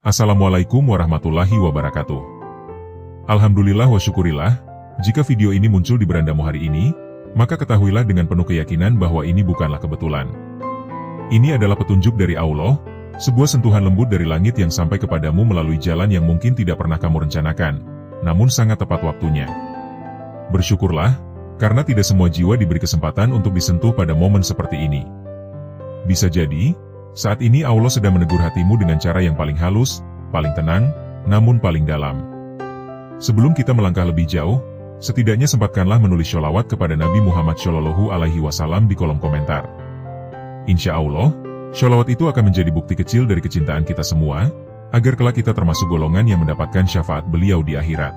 Assalamualaikum warahmatullahi wabarakatuh. Alhamdulillah wa syukurillah, jika video ini muncul di berandamu hari ini, maka ketahuilah dengan penuh keyakinan bahwa ini bukanlah kebetulan. Ini adalah petunjuk dari Allah, sebuah sentuhan lembut dari langit yang sampai kepadamu melalui jalan yang mungkin tidak pernah kamu rencanakan, namun sangat tepat waktunya. Bersyukurlah, karena tidak semua jiwa diberi kesempatan untuk disentuh pada momen seperti ini. Bisa jadi, saat ini Allah sedang menegur hatimu dengan cara yang paling halus, paling tenang, namun paling dalam. Sebelum kita melangkah lebih jauh, setidaknya sempatkanlah menulis sholawat kepada Nabi Muhammad SAW di kolom komentar. Insya Allah, sholawat itu akan menjadi bukti kecil dari kecintaan kita semua, agar kelak kita termasuk golongan yang mendapatkan syafaat beliau di akhirat.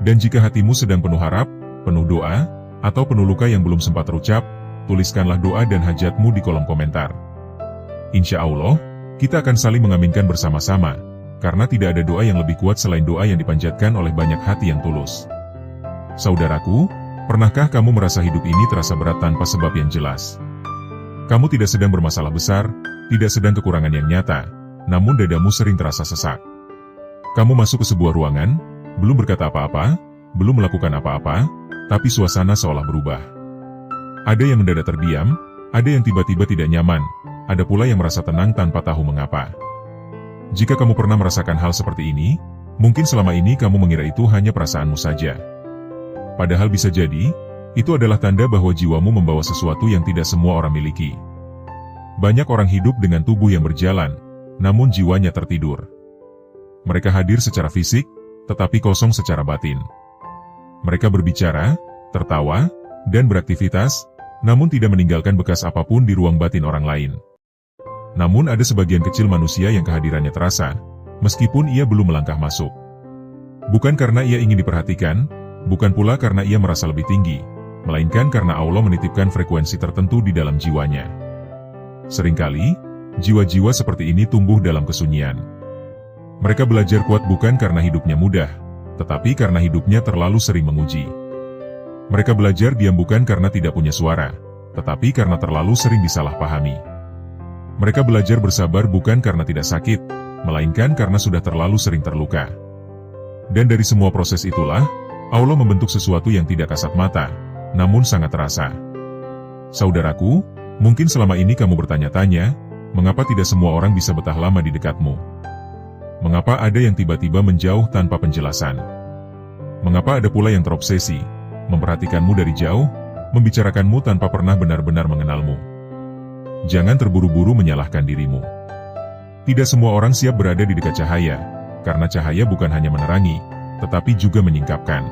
Dan jika hatimu sedang penuh harap, penuh doa, atau penuh luka yang belum sempat terucap, tuliskanlah doa dan hajatmu di kolom komentar. Insya Allah, kita akan saling mengaminkan bersama-sama, karena tidak ada doa yang lebih kuat selain doa yang dipanjatkan oleh banyak hati yang tulus. Saudaraku, pernahkah kamu merasa hidup ini terasa berat tanpa sebab yang jelas? Kamu tidak sedang bermasalah besar, tidak sedang kekurangan yang nyata, namun dadamu sering terasa sesak. Kamu masuk ke sebuah ruangan, belum berkata apa-apa, belum melakukan apa-apa, tapi suasana seolah berubah. Ada yang mendadak terdiam, ada yang tiba-tiba tidak nyaman, ada pula yang merasa tenang tanpa tahu mengapa. Jika kamu pernah merasakan hal seperti ini, mungkin selama ini kamu mengira itu hanya perasaanmu saja. Padahal bisa jadi, itu adalah tanda bahwa jiwamu membawa sesuatu yang tidak semua orang miliki. Banyak orang hidup dengan tubuh yang berjalan, namun jiwanya tertidur. Mereka hadir secara fisik, tetapi kosong secara batin. Mereka berbicara, tertawa, dan beraktivitas, namun tidak meninggalkan bekas apapun di ruang batin orang lain. Namun ada sebagian kecil manusia yang kehadirannya terasa, meskipun ia belum melangkah masuk. Bukan karena ia ingin diperhatikan, bukan pula karena ia merasa lebih tinggi, melainkan karena Allah menitipkan frekuensi tertentu di dalam jiwanya. Seringkali, jiwa-jiwa seperti ini tumbuh dalam kesunyian. Mereka belajar kuat bukan karena hidupnya mudah, tetapi karena hidupnya terlalu sering menguji. Mereka belajar diam bukan karena tidak punya suara, tetapi karena terlalu sering disalahpahami. Mereka belajar bersabar bukan karena tidak sakit, melainkan karena sudah terlalu sering terluka. Dan dari semua proses itulah, Allah membentuk sesuatu yang tidak kasat mata, namun sangat terasa. Saudaraku, mungkin selama ini kamu bertanya-tanya, mengapa tidak semua orang bisa betah lama di dekatmu? Mengapa ada yang tiba-tiba menjauh tanpa penjelasan? Mengapa ada pula yang terobsesi, memperhatikanmu dari jauh, membicarakanmu tanpa pernah benar-benar mengenalmu? Jangan terburu-buru menyalahkan dirimu. Tidak semua orang siap berada di dekat cahaya, karena cahaya bukan hanya menerangi, tetapi juga menyingkapkan.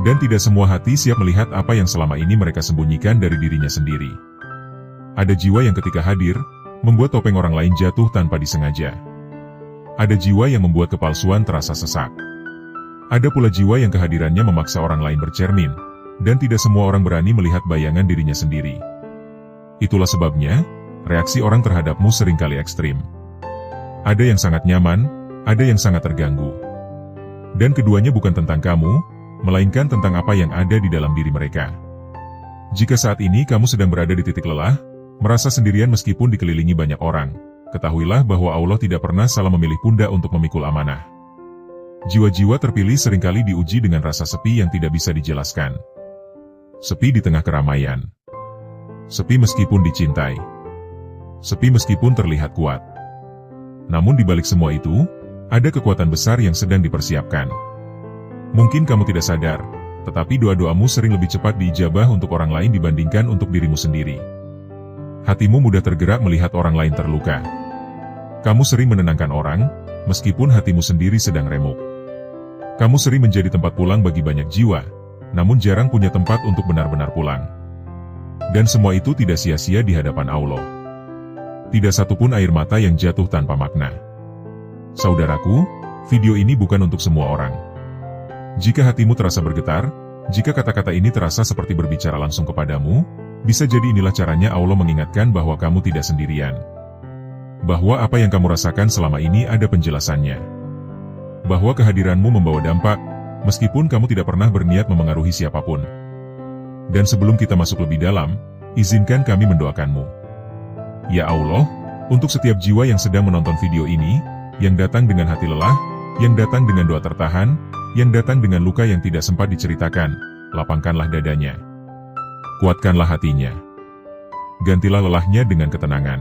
Dan tidak semua hati siap melihat apa yang selama ini mereka sembunyikan dari dirinya sendiri. Ada jiwa yang ketika hadir, membuat topeng orang lain jatuh tanpa disengaja. Ada jiwa yang membuat kepalsuan terasa sesak. Ada pula jiwa yang kehadirannya memaksa orang lain bercermin, dan tidak semua orang berani melihat bayangan dirinya sendiri. Itulah sebabnya, reaksi orang terhadapmu seringkali ekstrim. Ada yang sangat nyaman, ada yang sangat terganggu. Dan keduanya bukan tentang kamu, melainkan tentang apa yang ada di dalam diri mereka. Jika saat ini kamu sedang berada di titik lelah, merasa sendirian meskipun dikelilingi banyak orang, ketahuilah bahwa Allah tidak pernah salah memilih pundak untuk memikul amanah. Jiwa-jiwa terpilih seringkali diuji dengan rasa sepi yang tidak bisa dijelaskan. Sepi di tengah keramaian. Sepi meskipun dicintai. Sepi meskipun terlihat kuat. Namun di balik semua itu, ada kekuatan besar yang sedang dipersiapkan. Mungkin kamu tidak sadar, tetapi doa-doamu sering lebih cepat diijabah untuk orang lain dibandingkan untuk dirimu sendiri. Hatimu mudah tergerak melihat orang lain terluka. Kamu sering menenangkan orang, meskipun hatimu sendiri sedang remuk. Kamu sering menjadi tempat pulang bagi banyak jiwa, namun jarang punya tempat untuk benar-benar pulang. Dan semua itu tidak sia-sia di hadapan Allah. Tidak satupun air mata yang jatuh tanpa makna. Saudaraku, video ini bukan untuk semua orang. Jika hatimu terasa bergetar, jika kata-kata ini terasa seperti berbicara langsung kepadamu, bisa jadi inilah caranya Allah mengingatkan bahwa kamu tidak sendirian. Bahwa apa yang kamu rasakan selama ini ada penjelasannya. Bahwa kehadiranmu membawa dampak, meskipun kamu tidak pernah berniat memengaruhi siapapun. Dan sebelum kita masuk lebih dalam, izinkan kami mendoakanmu. Ya Allah, untuk setiap jiwa yang sedang menonton video ini, yang datang dengan hati lelah, yang datang dengan doa tertahan, yang datang dengan luka yang tidak sempat diceritakan, lapangkanlah dadanya. Kuatkanlah hatinya. Gantilah lelahnya dengan ketenangan.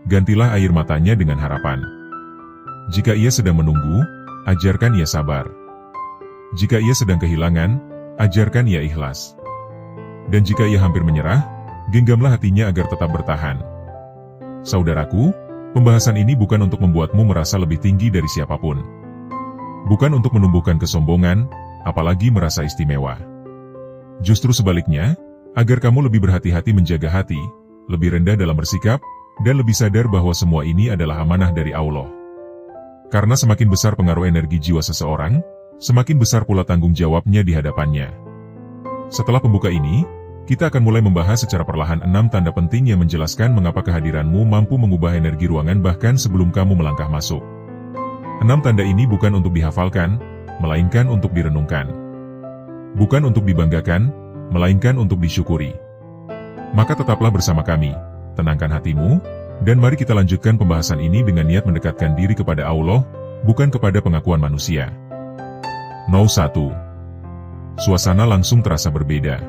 Gantilah air matanya dengan harapan. Jika ia sedang menunggu, ajarkan ia sabar. Jika ia sedang kehilangan, ajarkan ia ikhlas. Dan jika ia hampir menyerah, genggamlah hatinya agar tetap bertahan. Saudaraku, pembahasan ini bukan untuk membuatmu merasa lebih tinggi dari siapapun. Bukan untuk menumbuhkan kesombongan, apalagi merasa istimewa. Justru sebaliknya, agar kamu lebih berhati-hati menjaga hati, lebih rendah dalam bersikap, dan lebih sadar bahwa semua ini adalah amanah dari Allah. Karena semakin besar pengaruh energi jiwa seseorang, semakin besar pula tanggung jawabnya di hadapannya. Setelah pembuka ini, kita akan mulai membahas secara perlahan 6 tanda penting yang menjelaskan mengapa kehadiranmu mampu mengubah energi ruangan bahkan sebelum kamu melangkah masuk. 6 tanda ini bukan untuk dihafalkan, melainkan untuk direnungkan. Bukan untuk dibanggakan, melainkan untuk disyukuri. Maka tetaplah bersama kami, tenangkan hatimu, dan mari kita lanjutkan pembahasan ini dengan niat mendekatkan diri kepada Allah, bukan kepada pengakuan manusia. No. 1. Suasana langsung terasa berbeda.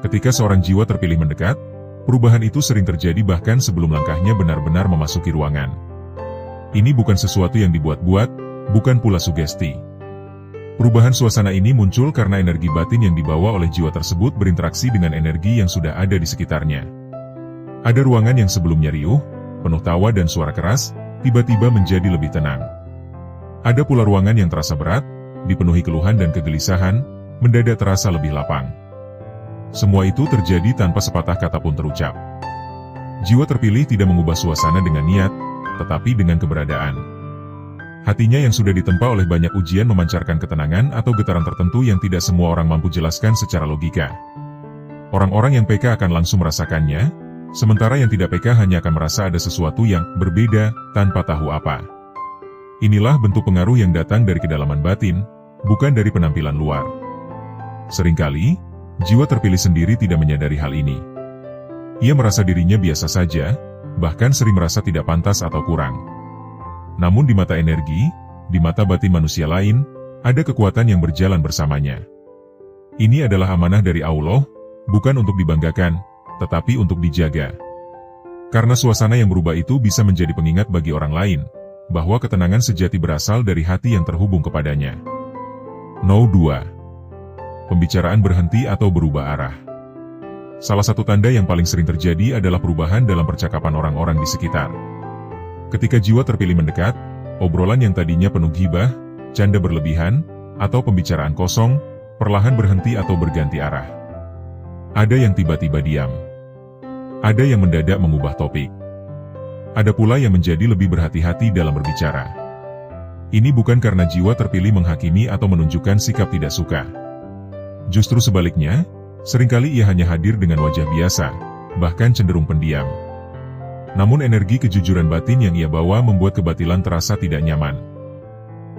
Ketika seorang jiwa terpilih mendekat, perubahan itu sering terjadi bahkan sebelum langkahnya benar-benar memasuki ruangan. Ini bukan sesuatu yang dibuat-buat, bukan pula sugesti. Perubahan suasana ini muncul karena energi batin yang dibawa oleh jiwa tersebut berinteraksi dengan energi yang sudah ada di sekitarnya. Ada ruangan yang sebelumnya riuh, penuh tawa dan suara keras, tiba-tiba menjadi lebih tenang. Ada pula ruangan yang terasa berat, dipenuhi keluhan dan kegelisahan, mendadak terasa lebih lapang. Semua itu terjadi tanpa sepatah kata pun terucap. Jiwa terpilih tidak mengubah suasana dengan niat, tetapi dengan keberadaan. Hatinya yang sudah ditempa oleh banyak ujian memancarkan ketenangan atau getaran tertentu yang tidak semua orang mampu jelaskan secara logika. Orang-orang yang PK akan langsung merasakannya, sementara yang tidak PK hanya akan merasa ada sesuatu yang berbeda tanpa tahu apa. Inilah bentuk pengaruh yang datang dari kedalaman batin, bukan dari penampilan luar. Seringkali, jiwa terpilih sendiri tidak menyadari hal ini. Ia merasa dirinya biasa saja, bahkan sering merasa tidak pantas atau kurang. Namun di mata energi, di mata batin manusia lain, ada kekuatan yang berjalan bersamanya. Ini adalah amanah dari Allah, bukan untuk dibanggakan, tetapi untuk dijaga. Karena suasana yang berubah itu bisa menjadi pengingat bagi orang lain, bahwa ketenangan sejati berasal dari hati yang terhubung kepadanya. No. 2. Pembicaraan berhenti atau berubah arah. Salah satu tanda yang paling sering terjadi adalah perubahan dalam percakapan orang-orang di sekitar. Ketika jiwa terpilih mendekat, obrolan yang tadinya penuh ghibah, canda berlebihan, atau pembicaraan kosong, perlahan berhenti atau berganti arah. Ada yang tiba-tiba diam. Ada yang mendadak mengubah topik. Ada pula yang menjadi lebih berhati-hati dalam berbicara. Ini bukan karena jiwa terpilih menghakimi atau menunjukkan sikap tidak suka. Justru sebaliknya, seringkali ia hanya hadir dengan wajah biasa, bahkan cenderung pendiam. Namun energi kejujuran batin yang ia bawa membuat kebatilan terasa tidak nyaman.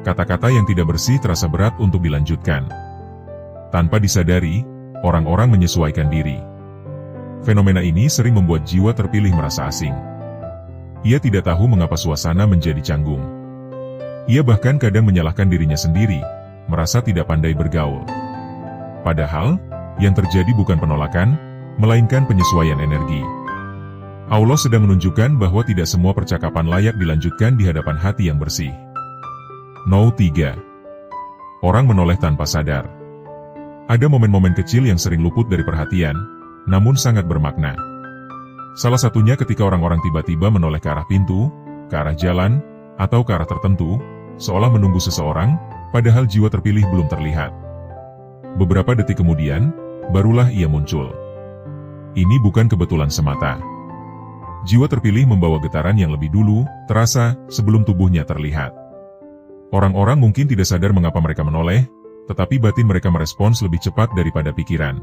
Kata-kata yang tidak bersih terasa berat untuk dilanjutkan. Tanpa disadari, orang-orang menyesuaikan diri. Fenomena ini sering membuat jiwa terpilih merasa asing. Ia tidak tahu mengapa suasana menjadi canggung. Ia bahkan kadang menyalahkan dirinya sendiri, merasa tidak pandai bergaul. Padahal, yang terjadi bukan penolakan, melainkan penyesuaian energi. Allah sedang menunjukkan bahwa tidak semua percakapan layak dilanjutkan di hadapan hati yang bersih. No. 3. Orang menoleh tanpa sadar. Ada momen-momen kecil yang sering luput dari perhatian, namun sangat bermakna. Salah satunya ketika orang-orang tiba-tiba menoleh ke arah pintu, ke arah jalan, atau ke arah tertentu, seolah menunggu seseorang, padahal jiwa terpilih belum terlihat. Beberapa detik kemudian, barulah ia muncul. Ini bukan kebetulan semata. Jiwa terpilih membawa getaran yang lebih dulu, terasa, sebelum tubuhnya terlihat. Orang-orang mungkin tidak sadar mengapa mereka menoleh, tetapi batin mereka merespons lebih cepat daripada pikiran.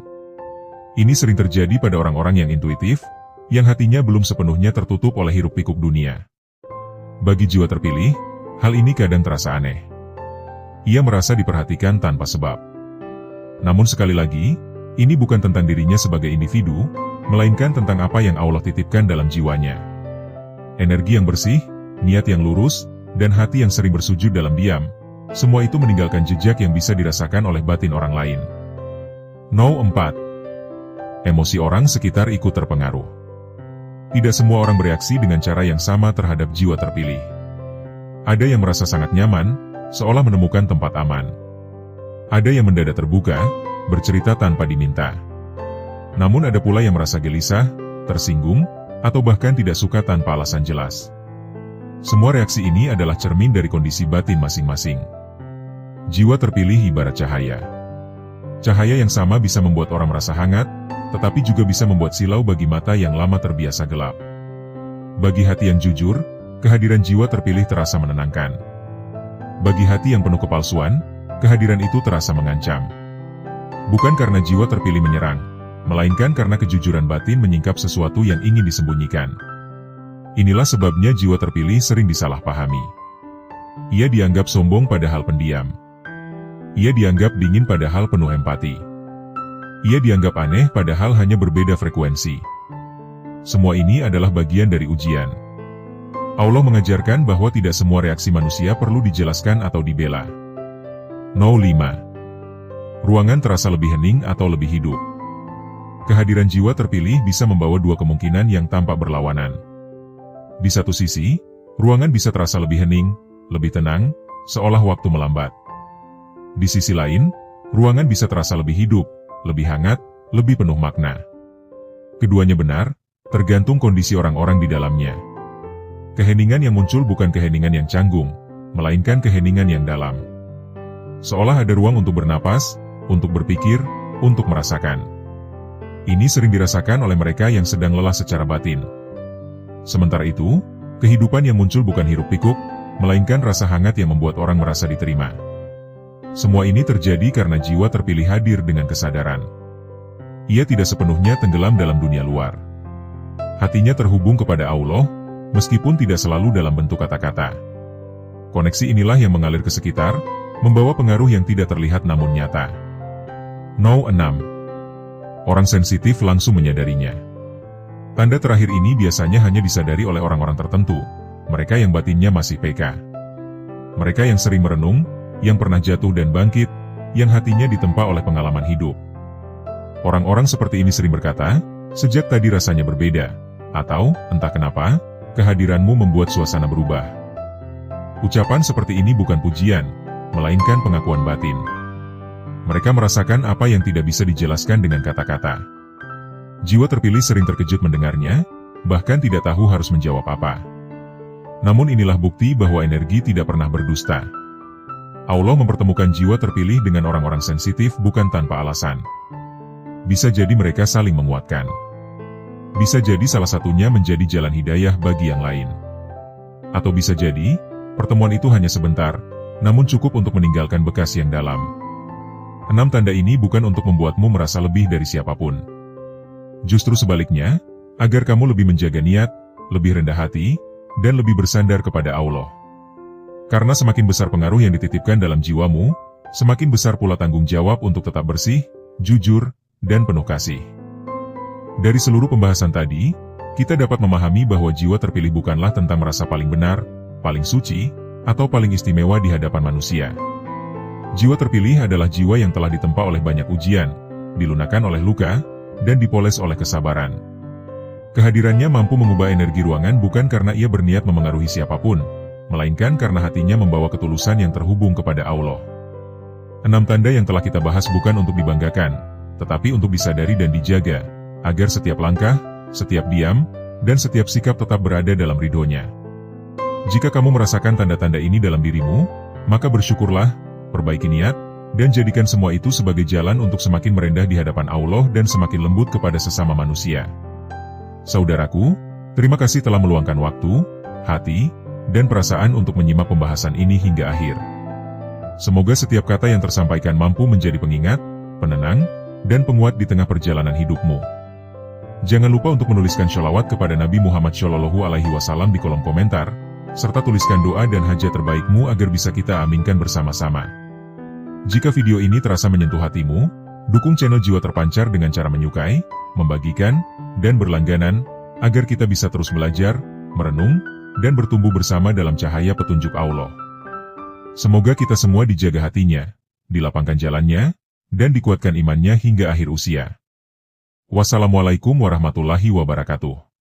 Ini sering terjadi pada orang-orang yang intuitif, yang hatinya belum sepenuhnya tertutup oleh hiruk-pikuk dunia. Bagi jiwa terpilih, hal ini kadang terasa aneh. Ia merasa diperhatikan tanpa sebab. Namun sekali lagi, ini bukan tentang dirinya sebagai individu, melainkan tentang apa yang Allah titipkan dalam jiwanya. Energi yang bersih, niat yang lurus, dan hati yang sering bersujud dalam diam, semua itu meninggalkan jejak yang bisa dirasakan oleh batin orang lain. No. 4. Emosi orang sekitar ikut terpengaruh. Tidak semua orang bereaksi dengan cara yang sama terhadap jiwa terpilih. Ada yang merasa sangat nyaman, seolah menemukan tempat aman. Ada yang mendadak terbuka, bercerita tanpa diminta. Namun ada pula yang merasa gelisah, tersinggung, atau bahkan tidak suka tanpa alasan jelas. Semua reaksi ini adalah cermin dari kondisi batin masing-masing. Jiwa terpilih ibarat cahaya. Cahaya yang sama bisa membuat orang merasa hangat, tetapi juga bisa membuat silau bagi mata yang lama terbiasa gelap. Bagi hati yang jujur, kehadiran jiwa terpilih terasa menenangkan. Bagi hati yang penuh kepalsuan, kehadiran itu terasa mengancam. Bukan karena jiwa terpilih menyerang, melainkan karena kejujuran batin menyingkap sesuatu yang ingin disembunyikan. Inilah sebabnya jiwa terpilih sering disalahpahami. Ia dianggap sombong padahal pendiam. Ia dianggap dingin padahal penuh empati. Ia dianggap aneh padahal hanya berbeda frekuensi. Semua ini adalah bagian dari ujian. Allah mengajarkan bahwa tidak semua reaksi manusia perlu dijelaskan atau dibela. No. 5. Ruangan terasa lebih hening atau lebih hidup. Kehadiran jiwa terpilih bisa membawa dua kemungkinan yang tampak berlawanan. Di satu sisi, ruangan bisa terasa lebih hening, lebih tenang, seolah waktu melambat. Di sisi lain, ruangan bisa terasa lebih hidup, lebih hangat, lebih penuh makna. Keduanya benar, tergantung kondisi orang-orang di dalamnya. Keheningan yang muncul bukan keheningan yang canggung, melainkan keheningan yang dalam. Seolah ada ruang untuk bernapas, untuk berpikir, untuk merasakan. Ini sering dirasakan oleh mereka yang sedang lelah secara batin. Sementara itu, kehidupan yang muncul bukan hiruk-pikuk, melainkan rasa hangat yang membuat orang merasa diterima. Semua ini terjadi karena jiwa terpilih hadir dengan kesadaran. Ia tidak sepenuhnya tenggelam dalam dunia luar. Hatinya terhubung kepada Allah, meskipun tidak selalu dalam bentuk kata-kata. Koneksi inilah yang mengalir ke sekitar, membawa pengaruh yang tidak terlihat namun nyata. No. 6. Orang sensitif langsung menyadarinya. Tanda terakhir ini biasanya hanya disadari oleh orang-orang tertentu, mereka yang batinnya masih peka. Mereka yang sering merenung, yang pernah jatuh dan bangkit, yang hatinya ditempa oleh pengalaman hidup. Orang-orang seperti ini sering berkata, sejak tadi rasanya berbeda, atau, entah kenapa, kehadiranmu membuat suasana berubah. Ucapan seperti ini bukan pujian, melainkan pengakuan batin. Mereka merasakan apa yang tidak bisa dijelaskan dengan kata-kata. Jiwa terpilih sering terkejut mendengarnya, bahkan tidak tahu harus menjawab apa. Namun inilah bukti bahwa energi tidak pernah berdusta. Allah mempertemukan jiwa terpilih dengan orang-orang sensitif bukan tanpa alasan. Bisa jadi mereka saling menguatkan. Bisa jadi salah satunya menjadi jalan hidayah bagi yang lain. Atau bisa jadi, pertemuan itu hanya sebentar, namun cukup untuk meninggalkan bekas yang dalam. 6 tanda ini bukan untuk membuatmu merasa lebih dari siapapun. Justru sebaliknya, agar kamu lebih menjaga niat, lebih rendah hati, dan lebih bersandar kepada Allah. Karena semakin besar pengaruh yang dititipkan dalam jiwamu, semakin besar pula tanggung jawab untuk tetap bersih, jujur, dan penuh kasih. Dari seluruh pembahasan tadi, kita dapat memahami bahwa jiwa terpilih bukanlah tentang merasa paling benar, paling suci, atau paling istimewa di hadapan manusia. Jiwa terpilih adalah jiwa yang telah ditempa oleh banyak ujian, dilunakan oleh luka, dan dipoles oleh kesabaran. Kehadirannya mampu mengubah energi ruangan bukan karena ia berniat memengaruhi siapapun, melainkan karena hatinya membawa ketulusan yang terhubung kepada Allah. 6 tanda yang telah kita bahas bukan untuk dibanggakan, tetapi untuk disadari dan dijaga, agar setiap langkah, setiap diam, dan setiap sikap tetap berada dalam ridhonya. Jika kamu merasakan tanda-tanda ini dalam dirimu, maka bersyukurlah, perbaiki niat, dan jadikan semua itu sebagai jalan untuk semakin merendah di hadapan Allah dan semakin lembut kepada sesama manusia. Saudaraku, terima kasih telah meluangkan waktu, hati, dan perasaan untuk menyimak pembahasan ini hingga akhir. Semoga setiap kata yang tersampaikan mampu menjadi pengingat, penenang, dan penguat di tengah perjalanan hidupmu. Jangan lupa untuk menuliskan sholawat kepada Nabi Muhammad SAW di kolom komentar, serta tuliskan doa dan hajat terbaikmu agar bisa kita aminkan bersama-sama. Jika video ini terasa menyentuh hatimu, dukung channel Jiwa Terpancar dengan cara menyukai, membagikan, dan berlangganan, agar kita bisa terus belajar, merenung, dan bertumbuh bersama dalam cahaya petunjuk Allah. Semoga kita semua dijaga hatinya, dilapangkan jalannya, dan dikuatkan imannya hingga akhir usia. Wassalamualaikum warahmatullahi wabarakatuh.